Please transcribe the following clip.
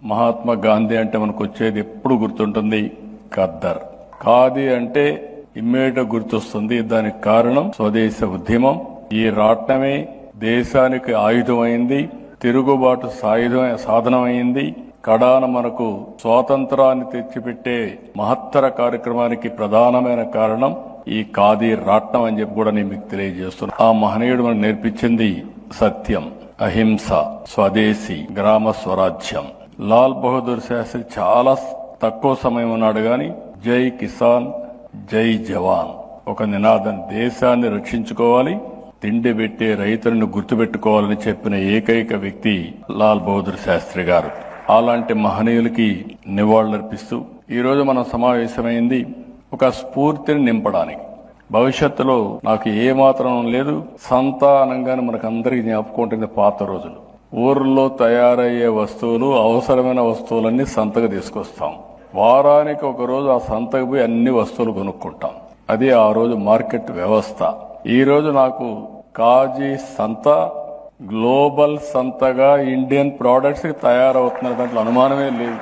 మహాత్మా గాంధీ అంటే మనకు వచ్చేది ఎప్పుడు గుర్తుంటుంది ఖద్దర్. ఖాదీ అంటే ఇమ్మీడియట్ గుర్తొస్తుంది. దానికి కారణం స్వదేశ ఉద్యమం. ఈ రాట్నమే దేశానికి ఆయుధమైంది, తిరుగుబాటు సాధనమైంది. కడాన మనకు స్వాతంత్రాన్ని తెచ్చిపెట్టే మహత్తర కార్యక్రమానికి ప్రధానమైన కారణం ఈ ఖాదీ రాట్నం అని చెప్పి కూడా నేను మీకు తెలియజేస్తున్నాను. ఆ మహనీయుడు మనకు నేర్పించింది సత్యం, అహింస, స్వదేశీ, గ్రామ స్వరాజ్యం. లాల్ బహదూర్ శాస్త్రి చాలా తక్కువ సమయం ఉన్నాడు గాని జై కిసాన్, జై జవాన్ ఒక నినాదం. దేశాన్ని రక్షించుకోవాలి, తిండి పెట్టే రైతులను గుర్తుపెట్టుకోవాలని చెప్పిన ఏకైక వ్యక్తి లాల్ బహదూర్ శాస్త్రి గారు. అలాంటి మహనీయులకి నివాళులర్పిస్తూ ఈరోజు మనం సమావేశమైంది ఒక స్ఫూర్తిని నింపడానికి. భవిష్యత్తులో నాకు ఏమాత్రం లేదు, సంతానంగానే మనకు అందరికీ జ్ఞాపకం పాత రోజులు. ఊర్లో తయారయ్యే వస్తువులు, అవసరమైన వస్తువులన్నీ సంతకు తీసుకొస్తాం. వారానికి ఒక రోజు ఆ సంతకు పోయి అన్ని వస్తువులు కొనుక్కుంటాం. అది ఆ రోజు మార్కెట్ వ్యవస్థ. ఈ రోజు నాకు కాజీ సంత గ్లోబల్ సంతగా ఇండియన్ ప్రొడక్ట్స్ తయారవుతున్న దాంట్లో అనుమానమే లేదు.